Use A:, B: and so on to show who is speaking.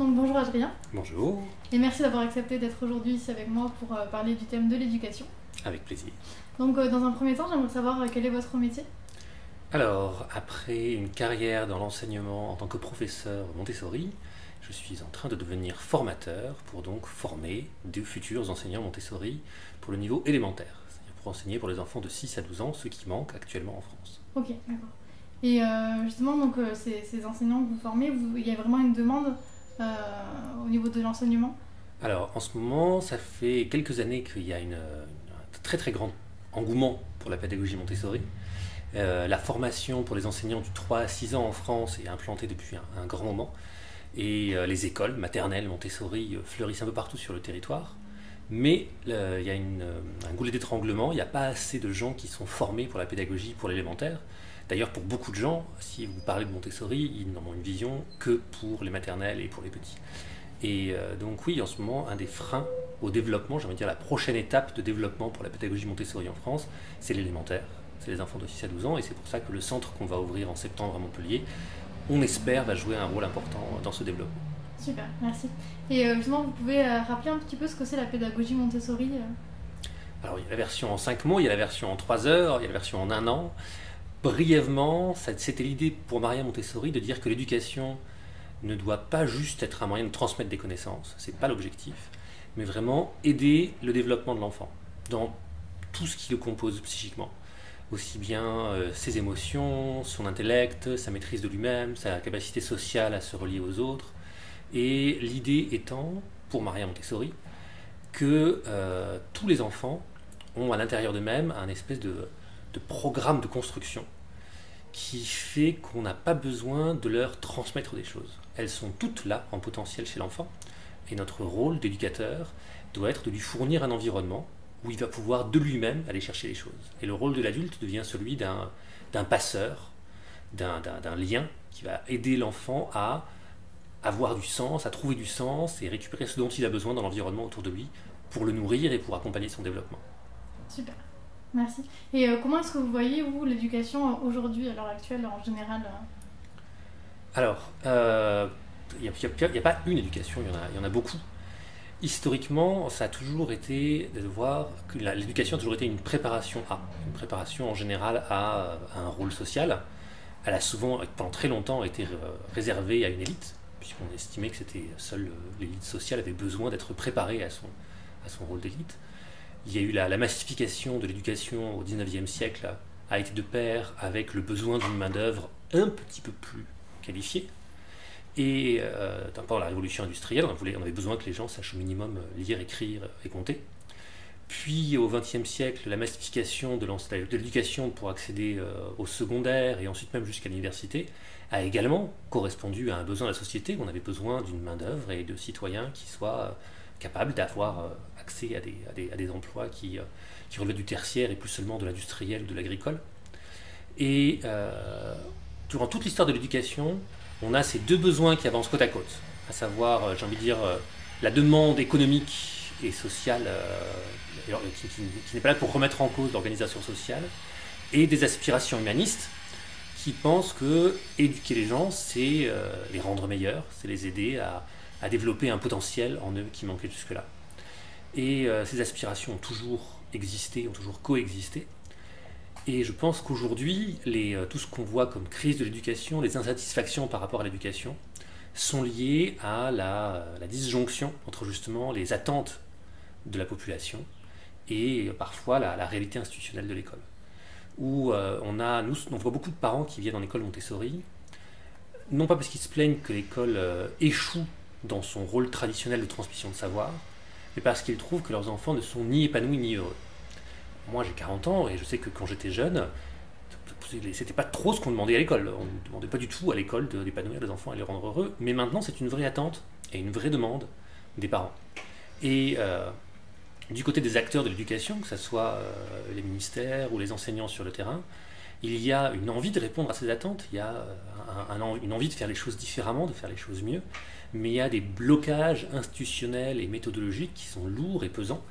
A: Donc bonjour Adrien,
B: Bonjour,
A: et merci d'avoir accepté d'être aujourd'hui ici avec moi pour parler du thème de l'éducation.
B: avec plaisir.
A: Donc dans un premier temps, j'aimerais savoir quel est votre métier.
B: Alors, après une carrière dans l'enseignement en tant que professeur Montessori, je suis en train de devenir formateur pour donc former de futurs enseignants Montessori pour le niveau élémentaire, c'est-à-dire pour enseigner pour les enfants de 6 à 12 ans, ceux qui manquent actuellement en France.
A: Ok, d'accord. Et justement, donc ces enseignants que vous formez, il y a vraiment une demande au niveau de l'enseignement.
B: Alors, en ce moment, ça fait quelques années qu'il y a un très très grand engouement pour la pédagogie Montessori. La formation pour les enseignants du 3 à 6 ans en France est implantée depuis un grand moment. Et les écoles maternelles Montessori fleurissent un peu partout sur le territoire. Mais il y a un goulet d'étranglement, il n'y a pas assez de gens qui sont formés pour la pédagogie pour l'élémentaire. D'ailleurs, pour beaucoup de gens, si vous parlez de Montessori, ils n'en ont une vision que pour les maternelles et pour les petits. Et donc oui, en ce moment, un des freins au développement, j'ai envie de dire la prochaine étape de développement pour la pédagogie Montessori en France, c'est l'élémentaire, c'est les enfants de 6 à 12 ans, et c'est pour ça que le centre qu'on va ouvrir en septembre à Montpellier, on espère, va jouer un rôle important dans ce développement.
A: Super, merci. Et justement, vous pouvez rappeler un petit peu ce que c'est la pédagogie Montessori
B: Alors il y a la version en 5 mots, il y a la version en 3 heures, il y a la version en 1 an. Brièvement, c'était l'idée pour Maria Montessori de dire que l'éducation ne doit pas juste être un moyen de transmettre des connaissances, c'est pas l'objectif, mais vraiment aider le développement de l'enfant dans tout ce qui le compose psychiquement. Aussi bien ses émotions, son intellect, sa maîtrise de lui-même, sa capacité sociale à se relier aux autres. Et l'idée étant, pour Maria Montessori, que tous les enfants ont à l'intérieur d'eux-mêmes un espèce de programme de construction qui fait qu'on n'a pas besoin de leur transmettre des choses. Elles sont toutes là en potentiel chez l'enfant, et notre rôle d'éducateur doit être de lui fournir un environnement où il va pouvoir de lui-même aller chercher les choses. Et le rôle de l'adulte devient celui d'un passeur, d'un lien qui va aider l'enfant à avoir du sens, à trouver du sens et récupérer ce dont il a besoin dans l'environnement autour de lui pour le nourrir et pour accompagner son développement.
A: Super, merci. Et comment est-ce que vous voyez, vous, l'éducation aujourd'hui, à l'heure actuelle, en général
B: Alors, il n'y a pas une éducation, il y en a beaucoup. Historiquement, ça a toujours été de voir que l'éducation a toujours été une préparation en général à un rôle social. Elle a souvent, pendant très longtemps, été réservée à une élite, puisqu'on estimait que c'était seule l'élite sociale avait besoin d'être préparée à son rôle d'élite. Il y a eu la massification de l'éducation au XIXe siècle a été de pair avec le besoin d'une main-d'œuvre un petit peu plus qualifiée. Et pendant la révolution industrielle, on avait besoin que les gens sachent au minimum lire, écrire et compter. Puis au XXe siècle, la massification de l'éducation pour accéder au secondaire et ensuite même jusqu'à l'université a également correspondu à un besoin de la société où on avait besoin d'une main-d'œuvre et de citoyens qui soient capables d'avoir accès à des emplois qui relèvent du tertiaire et plus seulement de l'industriel ou de l'agricole. Et durant toute l'histoire de l'éducation, on a ces deux besoins qui avancent côte à côte, à savoir, j'ai envie de dire, la demande économique et sociale qui n'est pas là pour remettre en cause l'organisation sociale, et des aspirations humanistes qui pensent que éduquer les gens, c'est les rendre meilleurs, c'est les aider à développer un potentiel en eux qui manquait jusque-là. Et ces aspirations ont toujours existé, ont toujours coexisté. Et je pense qu'aujourd'hui, tout ce qu'on voit comme crise de l'éducation, les insatisfactions par rapport à l'éducation, sont liées à la disjonction entre justement les attentes de la population et parfois la réalité institutionnelle de l'école. Où on voit beaucoup de parents qui viennent en école Montessori, non pas parce qu'ils se plaignent que l'école échoue dans son rôle traditionnel de transmission de savoir, mais parce qu'ils trouvent que leurs enfants ne sont ni épanouis ni heureux. Moi j'ai 40 ans et je sais que quand j'étais jeune, c'était pas trop ce qu'on demandait à l'école. On ne demandait pas du tout à l'école d'épanouir les enfants et les rendre heureux, mais maintenant c'est une vraie attente et une vraie demande des parents. Et du côté des acteurs de l'éducation, que ce soit les ministères ou les enseignants sur le terrain, il y a une envie de répondre à ces attentes, il y a une envie de faire les choses différemment, de faire les choses mieux, mais il y a des blocages institutionnels et méthodologiques qui sont lourds et pesants